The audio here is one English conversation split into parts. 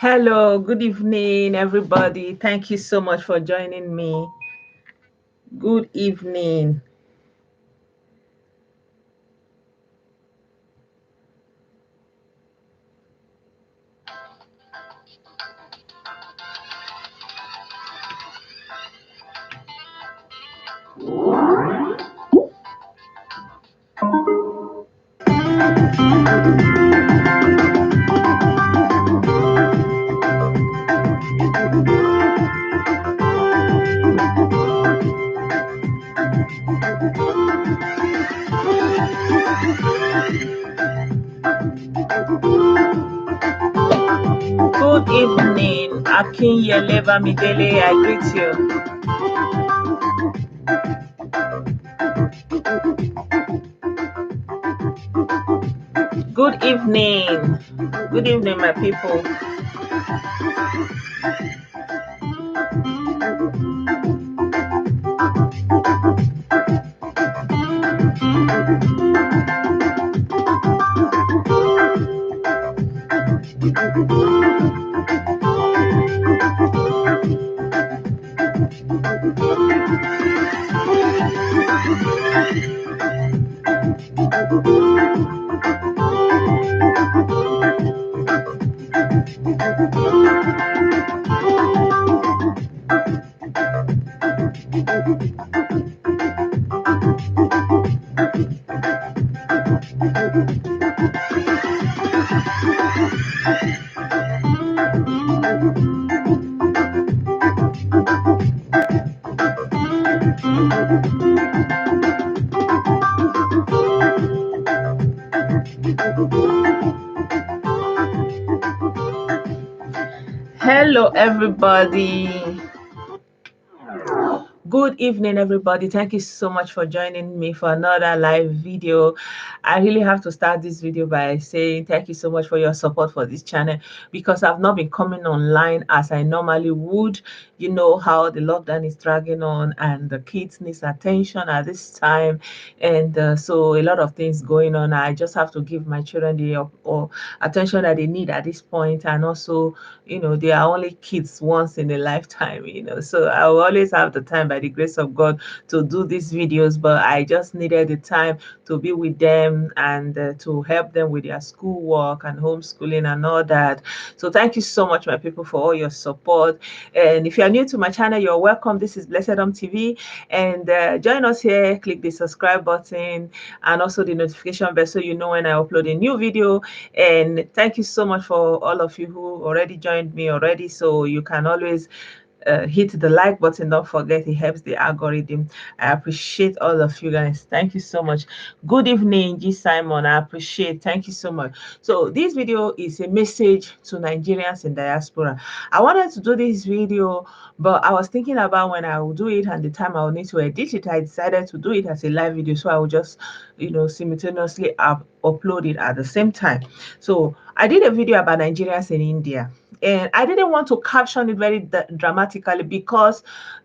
Hello, good evening, everybody. Thank you so much for joining me. Good evening. Good evening, Akinyele Bamidele. I greet you. Good evening. Good evening, my people. Hello, everybody. Good evening, everybody. Thank you so much for joining me for another live video. I really have to start this video by saying thank you so much for your support for this channel, because I've not been coming online as I normally would. You know how the lockdown is dragging on and the kids need attention at this time, and so a lot of things going on. I just have to give my children the attention that they need at this point, and also, they are only kids once in a lifetime, so I will always have the time, by the grace of God, to do these videos. But I just needed the time to be with them and to help them with their schoolwork and homeschooling and all that. So thank you so much, my people, for all your support. And if you are new to my channel, you're welcome. This is Blessedom TV, and join us here. Click the subscribe button and also the notification bell so you know when I upload a new video. And thank you so much for all of you who already joined me already. So you can always hit the like button. Don't forget, it helps the algorithm. I appreciate all of you guys. Thank you so much. Good evening, G Simon. I appreciate. Thank you so much. So this video is a message to Nigerians in diaspora. I wanted to do this video, but I was thinking about when I will do it and the time I will need to edit it. I decided to do it as a live video, so I will just simultaneously upload it at the same time. So I did a video about Nigerians in India, and I didn't want to caption it very dramatically, because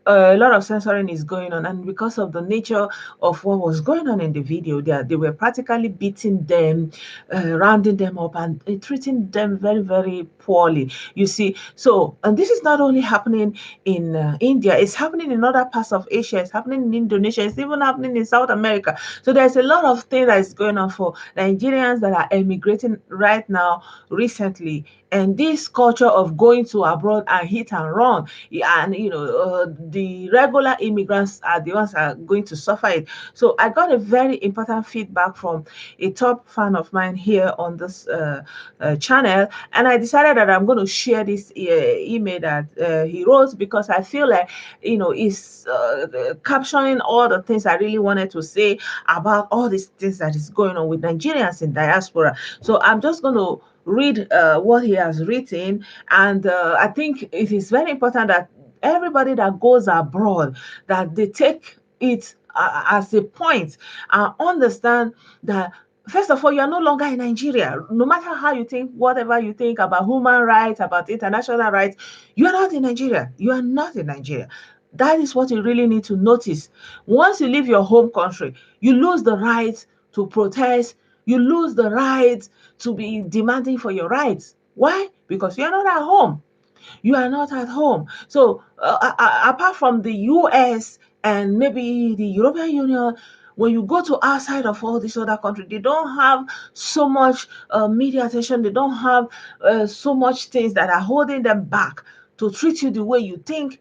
a lot of censoring is going on, and because of the nature of what was going on in the video, they were practically beating them, rounding them up, and treating them very, very poorly, you see. So, and this is not only happening in India, it's happening in other parts of Asia, it's happening in Indonesia, it's even happening in South America. So there's a lot of things that is going on for Nigerians that are emigrating right now, recently. And this culture of going to abroad and hit and run, and the regular immigrants are the ones that are going to suffer it. So I got a very important feedback from a top fan of mine here on this channel, and I decided that I'm going to share this email that he wrote, because I feel like it's captioning all the things I really wanted to say about all these things that is going on with Nigerians in diaspora. So I'm just going to read what he has written, and I think it is very important that everybody that goes abroad, that they take it as a point and understand that, first of all, you are no longer in Nigeria. No matter how you think, whatever you think about human rights, about international rights, you are not in Nigeria. You are not in Nigeria. That is what you really need to notice. Once you leave your home country, you lose the right to protest. You lose the right to be demanding for your rights. Why? because you're not at home. You are not at home. So apart from the US and maybe the European Union, when you go to outside of all these other countries, they don't have so much media attention. They don't have so much things that are holding them back to treat you the way you think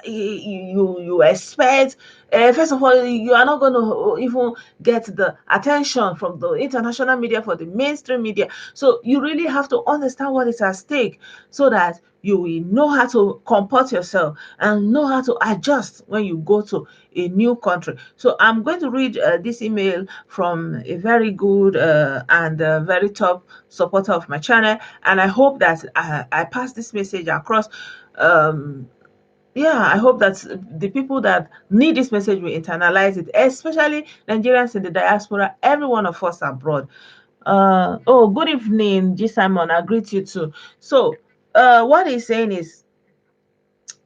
you expect. First of all, you are not going to even get the attention from the international media for the mainstream media. So you really have to understand what is at stake so that you will know how to comport yourself and know how to adjust when you go to a new country. So I'm going to read this email from a very good and very top supporter of my channel, and I hope that I pass this message across. Yeah, I hope that the people that need this message will internalize it, especially Nigerians in the diaspora, every one of us abroad. Oh, good evening, G Simon. I greet you too. So, what he's saying is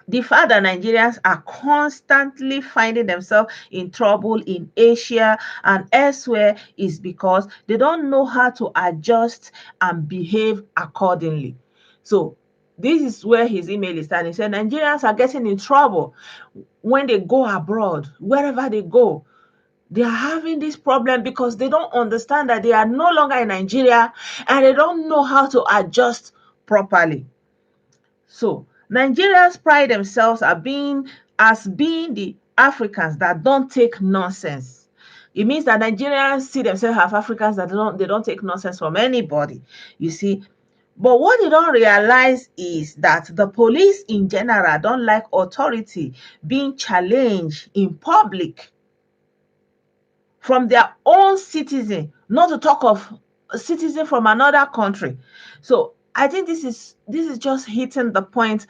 the fact that Nigerians are constantly finding themselves in trouble in Asia and elsewhere is because they don't know how to adjust and behave accordingly. So, this is where his email is starting. He said Nigerians are getting in trouble when they go abroad, wherever they go. They are having this problem because they don't understand that they are no longer in Nigeria and they don't know how to adjust properly. So Nigerians pride themselves as being the Africans that don't take nonsense. It means that Nigerians see themselves as Africans that they don't take nonsense from anybody. You see, but what they don't realize is that the police in general don't like authority being challenged in public from their own citizen, not to talk of a citizen from another country. So I think this is just hitting the point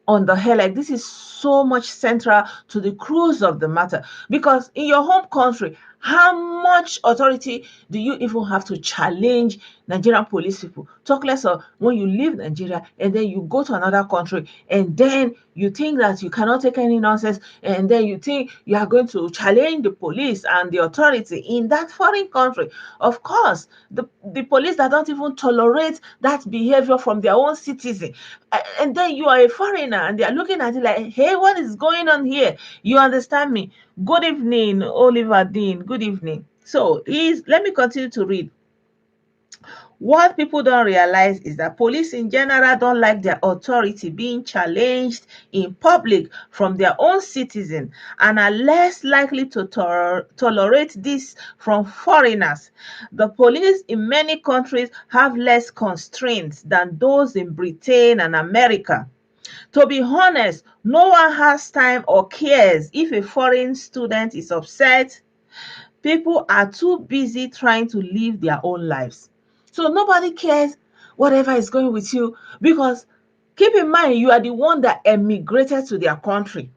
on the head. Like, this is so much central to the cruise of the matter, because in your home country, how much authority do you even have to challenge Nigerian police people? Talk less of when you leave Nigeria and then you go to another country and then you think that you cannot take any nonsense, and then you think you are going to challenge the police and the authority in that foreign country. Of course, the police that don't even tolerate that behavior from their own citizen, and then you are a foreigner and they are looking at you like, hey, what is going on here? You understand me? Good evening, Oliver Dean. Good evening. So let me continue to read. What people don't realize is that police in general don't like their authority being challenged in public from their own citizens and are less likely to tolerate this from foreigners. The police in many countries have less constraints than those in Britain and America. To be honest, no one has time or cares if a foreign student is upset. People are too busy trying to live their own lives. So nobody cares whatever is going with you, because keep in mind, you are the one that emigrated to their country.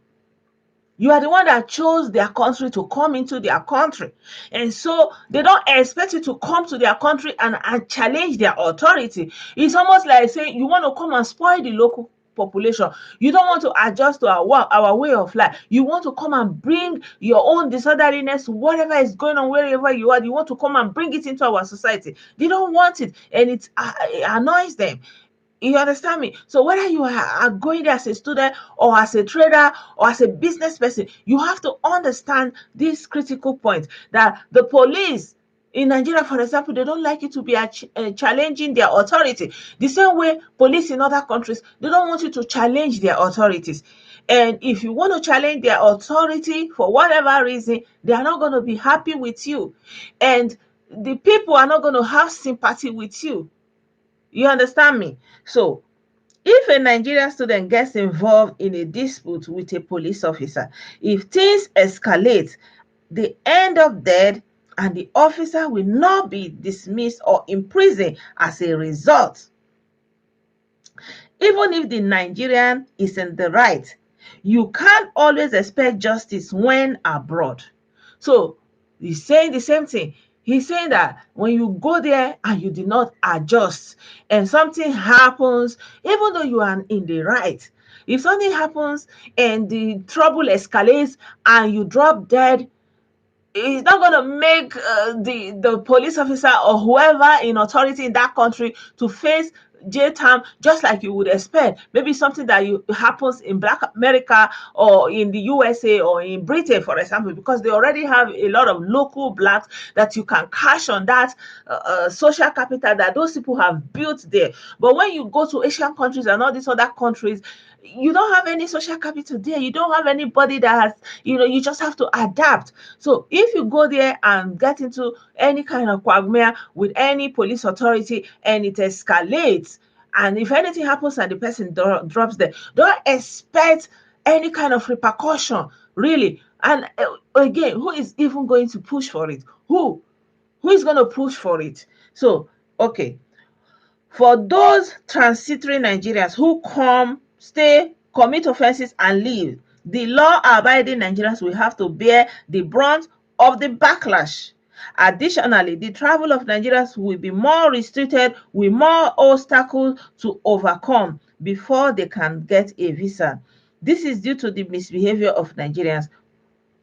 You are the one that chose their country to come into their country. And so they don't expect you to come to their country and challenge their authority. It's almost like saying you want to come and spoil the local population. You don't want to adjust to our way of life. You want to come and bring your own disorderliness, whatever is going on, wherever you are. You want to come and bring it into our society. They don't want it, and it annoys them. You understand me? So whether you are going there as a student or as a trader or as a business person, you have to understand this critical point, that the police in Nigeria, for example, they don't like you to be challenging their authority. The same way police in other countries, they don't want you to challenge their authorities. And if you want to challenge their authority for whatever reason, they are not going to be happy with you. And the people are not going to have sympathy with you. You understand me? So, if a Nigerian student gets involved in a dispute with a police officer, if things escalate, they end up dead, and the officer will not be dismissed or imprisoned as a result. Even if the Nigerian is in the right, you can't always expect justice when abroad. So he's saying the same thing. He's saying that when you go there and you did not adjust and something happens, even though you are in the right, if something happens and the trouble escalates and you drop dead, it's not going to make the police officer or whoever in authority in that country to face jail term, just like you would expect. Maybe something that happens in Black America or in the USA or in Britain, for example, because they already have a lot of local blacks that you can cash on that social capital that those people have built there. But when you go to Asian countries and all these other countries, you don't have any social capital there. You don't have anybody that has, you just have to adapt. So if you go there and get into any kind of quagmire with any police authority and it escalates, and if anything happens and the person drops there, don't expect any kind of repercussion, really. And again, who is even going to push for it? Who is going to push for it? So, okay, for those transitory Nigerians who come, stay, commit offenses and leave, the law-abiding Nigerians will have to bear the brunt of the backlash. Additionally, the travel of Nigerians will be more restricted with more obstacles to overcome before they can get a visa. This is due to the misbehavior of Nigerians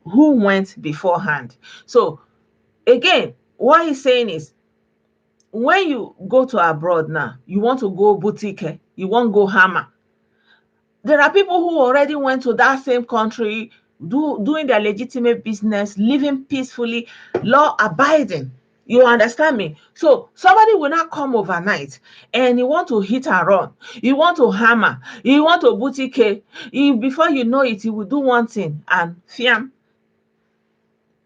who went beforehand. So, again, what he's saying is, when you go to abroad now, you want to go boutique, you want to go hammer. There are people who already went to that same country, doing their legitimate business, living peacefully, law abiding. You understand me? So somebody will not come overnight and you want to hit and run. You want to hammer. You want to boutique. Before you know it, you will do one thing and fiam.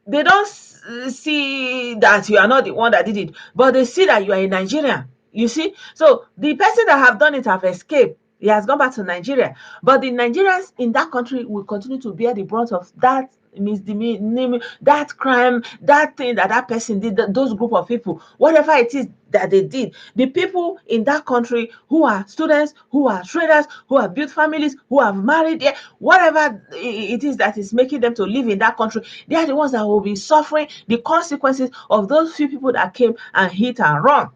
They don't see that you are not the one that did it, but they see that you are a Nigerian. You see? So the person that have done it have escaped. He has gone back to Nigeria. But the Nigerians in that country will continue to bear the brunt of that misdemeanor, that crime, that thing that person did, those group of people, whatever it is that they did. The people in that country who are students, who are traders, who have built families, who have married, whatever it is that is making them to live in that country, they are the ones that will be suffering the consequences of those few people that came and hit and run.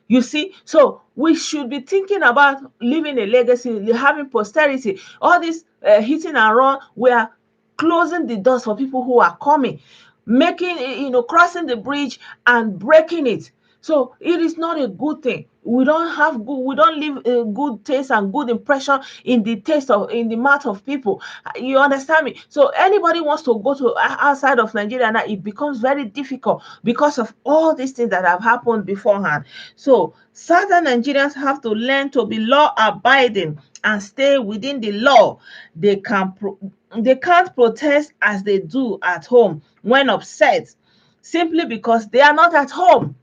You see, so we should be thinking about leaving a legacy, having posterity. All this hitting and run, we are closing the doors for people who are coming, making, crossing the bridge and breaking it. So it is not a good thing. We don't leave a good taste and good impression in the mouth of people. You understand me? So anybody wants to go to outside of Nigeria now, it becomes very difficult because of all these things that have happened beforehand. So Southern Nigerians have to learn to be law abiding and stay within the law. They can't protest as they do at home when upset, simply because they are not at home.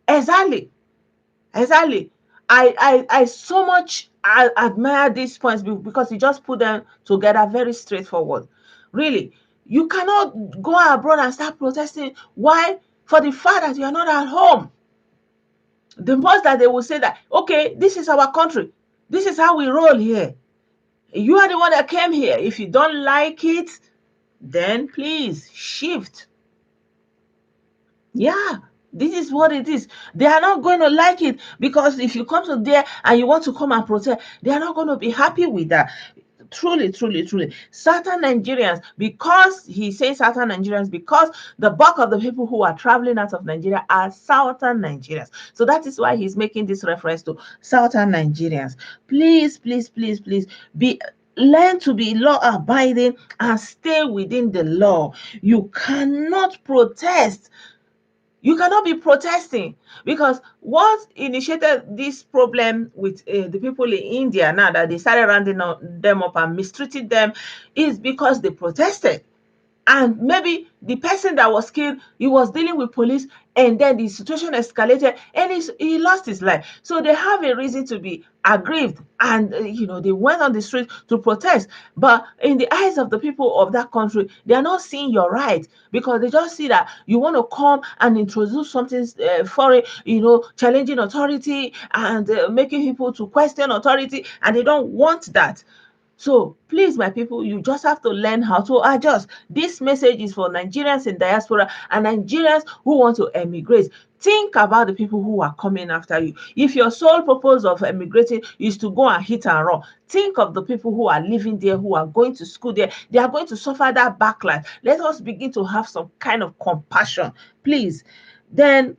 Exactly. I so much admire these points because you just put them together very straightforward. Really, you cannot go abroad and start protesting. Why? For the fact that you are not at home. The most that they will say that, okay, this is our country. This is how we roll here. You are the one that came here. If you don't like it, then please shift. Yeah, this is what it is. They are not going to like it, because if you come to there and you want to come and protest, they are not going to be happy with that. Truly, truly, truly. Certain Nigerians, because he says certain Nigerians, because the bulk of the people who are traveling out of Nigeria are Southern Nigerians. So that is why he's making this reference to Southern Nigerians. Please, please, please, please learn to be law abiding and stay within the law. You cannot protest. You cannot be protesting, because what initiated this problem with the people in India, now that they started rounding them up and mistreating them, is because they protested. And maybe the person that was killed, he was dealing with police, and then the situation escalated and he lost his life. So they have a reason to be aggrieved, and they went on the street to protest. But in the eyes of the people of that country, they are not seeing your right, because they just see that you want to come and introduce something foreign, challenging authority and making people to question authority, and they don't want that. So please, my people, you just have to learn how to adjust. This message is for Nigerians in diaspora and Nigerians who want to emigrate. Think about the people who are coming after you. If your sole purpose of emigrating is to go and hit and run, think of the people who are living there, who are going to school there. They are going to suffer that backlash. Let us begin to have some kind of compassion, please. Then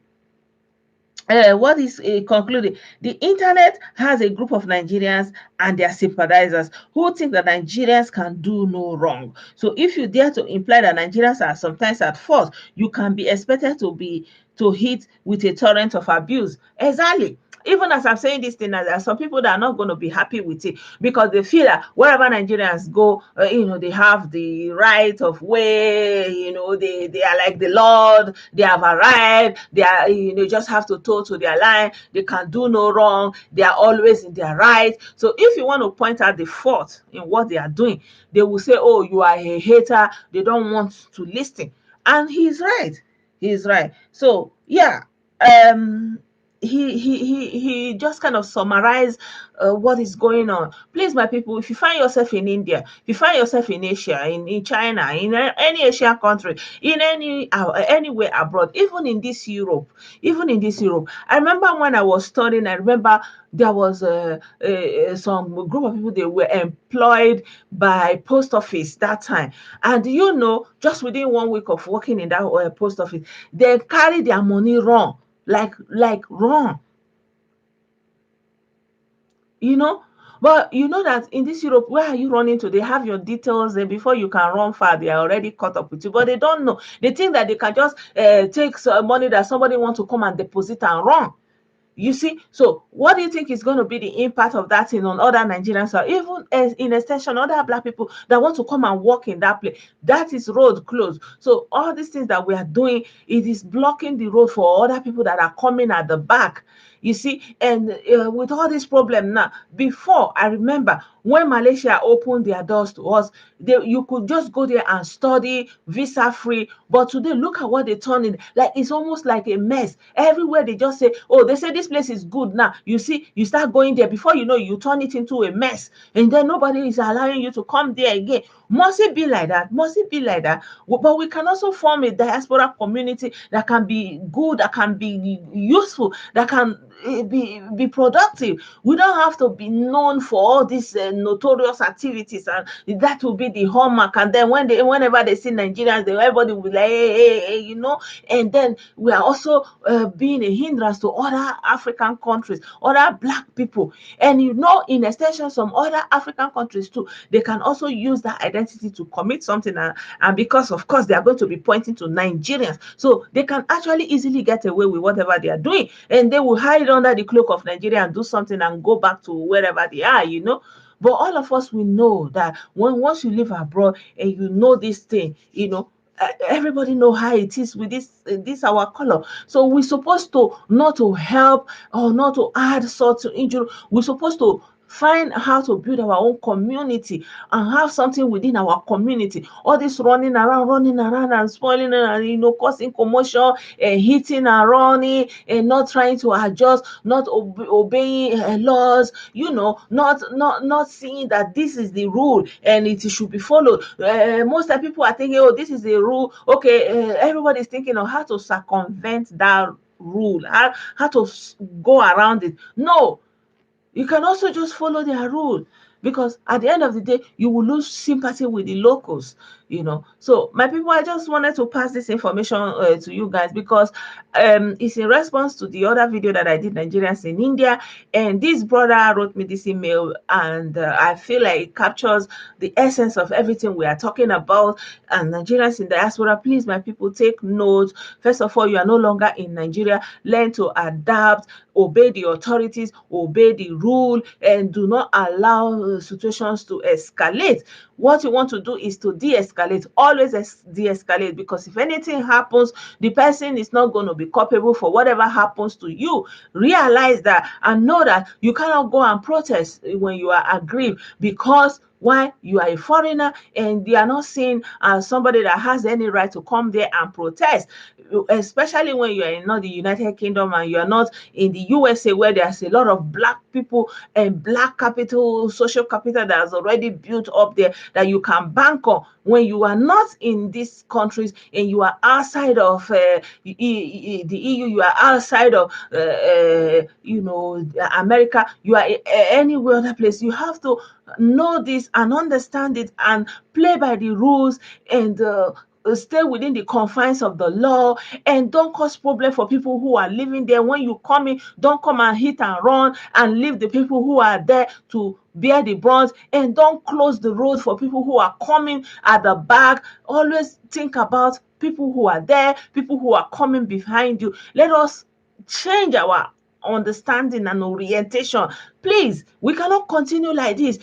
what is concluding? The internet has a group of Nigerians and their sympathizers who think that Nigerians can do no wrong. So if you dare to imply that Nigerians are sometimes at fault, you can be expected to hit with a torrent of abuse. Exactly. Even as I'm saying this thing, there are some people that are not going to be happy with it because they feel that wherever Nigerians go, they have the right of way, they are like the Lord, they have arrived, they are, just have to toe to their line, they can do no wrong, they are always in their right. So if you want to point out the fault in what they are doing, they will say, oh, you are a hater, they don't want to listen. And he's right. He's right. So yeah, um he just kind of summarized what is going on. Please, my people, if you find yourself in India, if you find yourself in Asia, in China, in any Asian country, in anywhere abroad, even in this Europe, I remember when I was studying, I remember there was some group of people, they were employed by post office that time, and just within 1 week of working in that post office, they carry their money run, like run, you know but you know that in this Europe, where are you running to? They have your details, and before you can run far, they are already caught up with you. But they don't know. They think that they can just take some money that somebody wants to come and deposit and run. You see, so what do you think is going to be the impact of that thing on other Nigerians, or even in extension, other Black people that want to come and work in that place? That is road closed. So all these things that we are doing, it is blocking the road for other people that are coming at the back. You see, and with all this problem now, before, I remember when Malaysia opened their doors to us, you could just go there and study visa free. But today, look at what they turn it. Like, it's almost like a mess. Everywhere they just say, oh, they say this place is good now. You see, you start going there. Before you know, you turn it into a mess. And then nobody is allowing you to come there again. Must it be like that? Must it be like that? But we can also form a diaspora community that can be good, that can be useful, that can be productive. We don't have to be known for all these notorious activities, and that will be the hallmark. And then whenever they see Nigerians, everybody will be like, hey, and then we are also being a hindrance to other African countries, other Black people. And in extension, some other African countries too, they can also use that identity to commit something, and because of course they are going to be pointing to Nigerians, so they can actually easily get away with whatever they are doing, and they will hide under the cloak of Nigeria and do something and go back to wherever they are. But all of us, we know that once you live abroad and you know this thing, everybody know how it is with this our color. So we're supposed to not to help or not to add salt to injury. We're supposed to find how to build our own community and have something within our community. All this running around and spoiling and causing commotion and hitting and running and not trying to adjust, not obeying laws, not seeing that this is the rule and it should be followed. Most of the people are thinking, oh, this is the rule. Okay, everybody's thinking of how to circumvent that rule, how to go around it. No, you can also just follow their rule, because at the end of the day, you will lose sympathy with the locals. So, my people, I just wanted to pass this information to you guys, because it's in response to the other video that I did, Nigerians in India. And this brother wrote me this email, and I feel like it captures the essence of everything we are talking about. And Nigerians in diaspora, please, my people, take note. First of all, you are no longer in Nigeria. Learn to adapt, obey the authorities, obey the rule, and do not allow situations to escalate. What you want to do is to de-escalate. Always de-escalate, because if anything happens, the person is not going to be culpable for whatever happens to you. Realize that and know that you cannot go and protest when you are aggrieved, because why? You are a foreigner and they are not seen as somebody that has any right to come there and protest, especially when you are in not the United Kingdom and you are not in the USA, where there's a lot of Black people and Black capital, social capital that has already built up there that you can bank on. When you are not in these countries and you are outside of the EU, you are outside of America, you are anywhere other place, you have to know this and understand it and play by the rules, and stay within the confines of the law, and don't cause problem for people who are living there. When you come in, don't come and hit and run and leave the people who are there to bear the brunt, and don't close the road for people who are coming at the back. Always think about people who are there, people who are coming behind you. Let us change our understanding and orientation. Please, we cannot continue like this,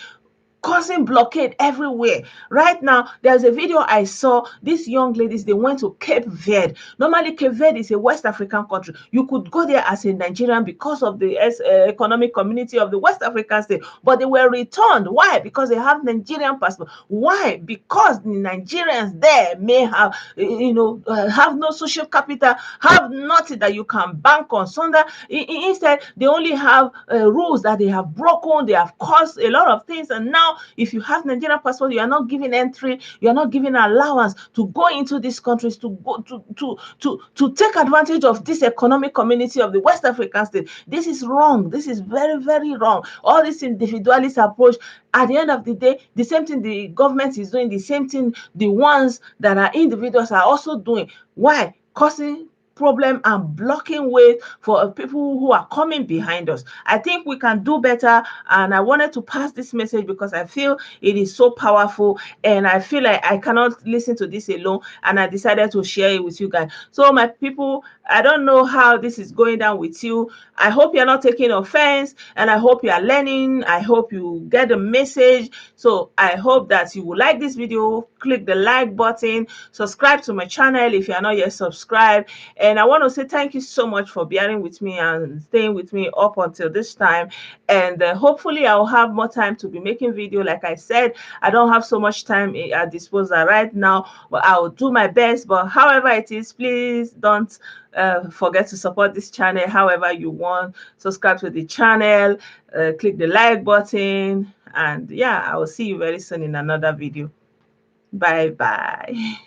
causing blockade everywhere. Right now, there's a video I saw. These young ladies, they went to Cape Verde. Normally, Cape Verde is a West African country. You could go there as a Nigerian because of the economic community of the West African state, but they were returned. Why? Because they have Nigerian passport. Why? Because the Nigerians there may have, have no social capital, have nothing that you can bank on. So that instead, they only have rules that they have broken. They have caused a lot of things, and now if you have Nigerian passport, you are not given entry, you are not given allowance to go into these countries, to go to take advantage of this economic community of the West African state. This is wrong. This is very, very wrong. All this individualist approach, at the end of the day, the same thing the government is doing, the same thing the ones that are individuals are also doing. Why? Causing problem and blocking way for people who are coming behind us. I think we can do better, and I wanted to pass this message because I feel it is so powerful, and I feel like I cannot listen to this alone, and I decided to share it with you guys. So my people, I don't know how this is going down with you. I hope you're not taking offense, and I hope you are learning. I hope you get the message. So I hope that you will like this video, click the like button, subscribe to my channel if you are not yet subscribed. And I want to say thank you so much for bearing with me and staying with me up until this time. And hopefully I'll have more time to be making video. Like I said, I don't have so much time at disposal right now, but I will do my best. But however it is, please don't forget to support this channel however you want. Subscribe to the channel, click the like button, and yeah, I will see you very soon in another video. Bye bye.